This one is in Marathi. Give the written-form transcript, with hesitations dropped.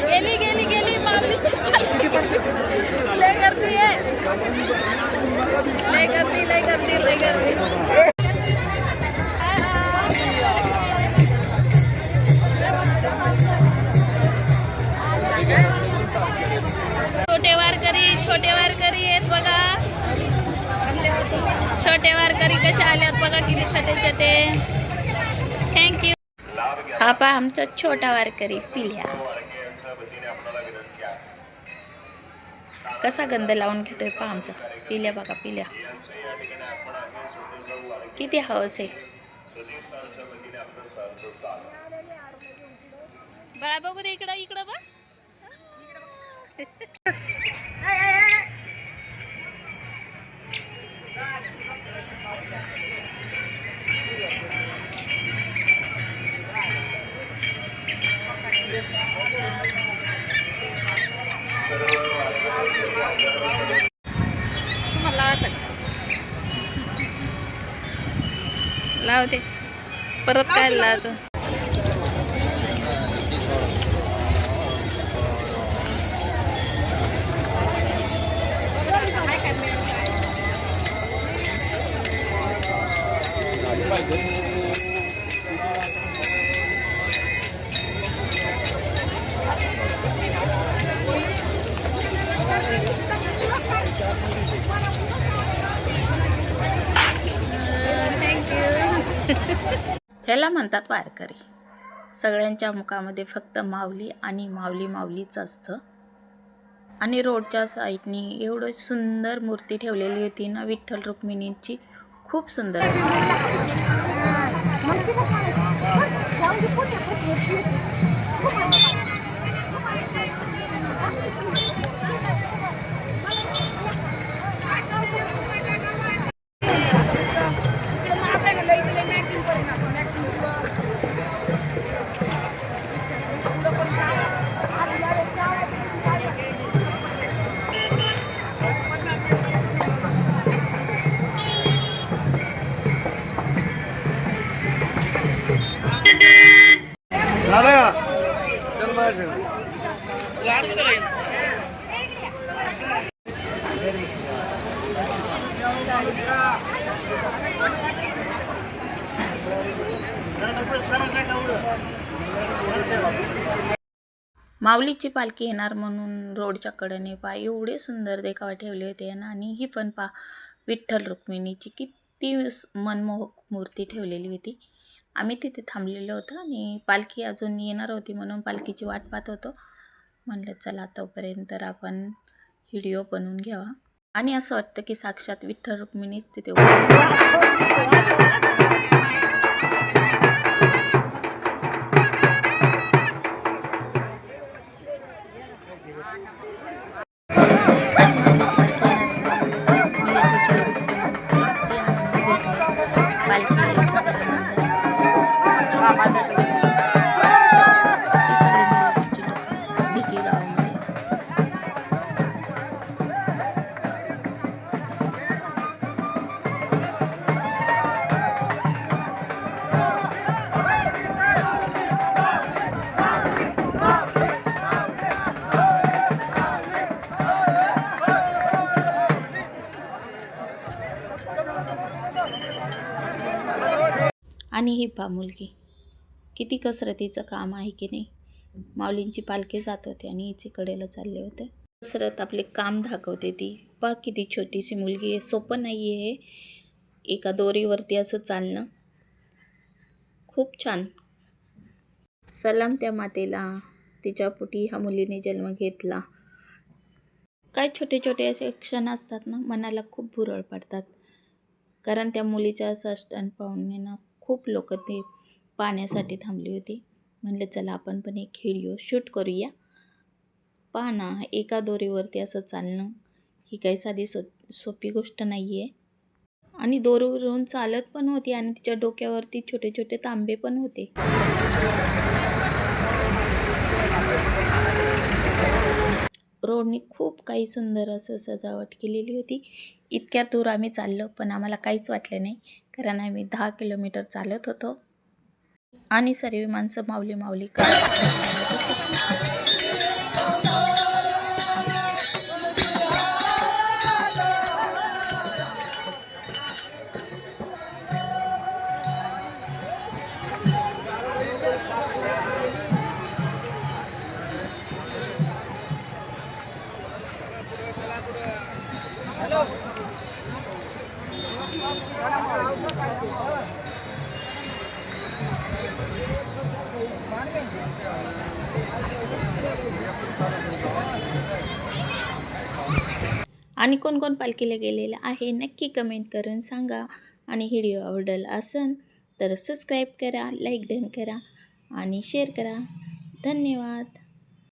गेली गेली गेली माऊलीची लय गर्दी आहे, लय गर्दी लय गर्दी लय गर्दी. छोटे वारकरी आहेत बघा, छोटे वारकरी कसे आल्यात बघा, किती छोटे छोटे. थँक्यू. हा पहा आमचा छोटा वारकरी पिल्या कसा गंध लावून घेतोय. पहा आमचा पिल्या बघा, पिल्या किती हौस आहे. बाळा बघू दे इकडं, इकडं बघ. लावते परत काय लावतो. ह्याला म्हणतात वारकरी. सगळ्यांच्या मुखामध्ये फक्त माऊली आणि माऊली माऊलीच असतं. आणि रोडच्या साईडनी एवढं सुंदर मूर्ती ठेवलेली होती ना विठ्ठल रुक्मिणींची, खूप सुंदर. माऊलीची पालखी येणार म्हणून रोडच्या कडेने पा एवढे सुंदर देखावा ठेवले होते ना. आणि ही पण पा विठ्ठल रुक्मिणीची किती मनमोहक मूर्ती ठेवलेली होती. आम्ही तिथे थांबलेलो होतो आणि पालखी अजून येणार होती म्हणून पालखीची वाट पाहत होतो. म्हणलं चला तोपर्यंत आपण व्हिडिओ बनवून घ्यावा. आणि असं वाटतं की साक्षात विठ्ठल रुक्मिणीच तिथे आणि ही पा मुलगी, किती कसरतीचं काम आहे की नाही. माऊलींची पालखी जात होते आणि हिचे कडेला चालले होते. कसरत आपले काम दाखवते ती. पा किती छोटीशी मुलगी आहे. सोपं नाही आहे हे एका दोरीवरती असं चालणं. खूप छान. सलाम त्या मातेला, तिच्या पोटी ह्या मुलीने जन्म घेतला. काय छोटे छोटे असे क्षण असतात ना, मनाला खूप भुरळ पडतात. कारण त्या मुलीच्या सष्टान पाहुणे ना खूप लोक ते पाहण्यासाठी थांबली होती. म्हणलं चला आपण पण एक व्हिडिओ शूट करूया. पहा ना, एका दोरीवरती असं चालणं ही काही साधी सोपी गोष्ट नाही आहे. आणि दोरीवरून चालत पण होती आणि तिच्या डोक्यावरती छोटे छोटे तांबे पण होते. रोडनी खूप काही सुंदर असं सजावट केलेली होती. इतक्या दूर आम्ही चाललो पण आम्हाला काहीच वाटलं नाही, कारण आम्ही 10 किलोमीटर चालत होतो आणि सर्व माणसं माऊली माऊली करत. आणि कोण कोण पालखीला गेलेलं आहे नक्की कमेंट करून सांगा. आणि व्हिडिओ आवडला असेल तर सबस्क्राईब करा, लाईक करा आणि शेअर करा. धन्यवाद.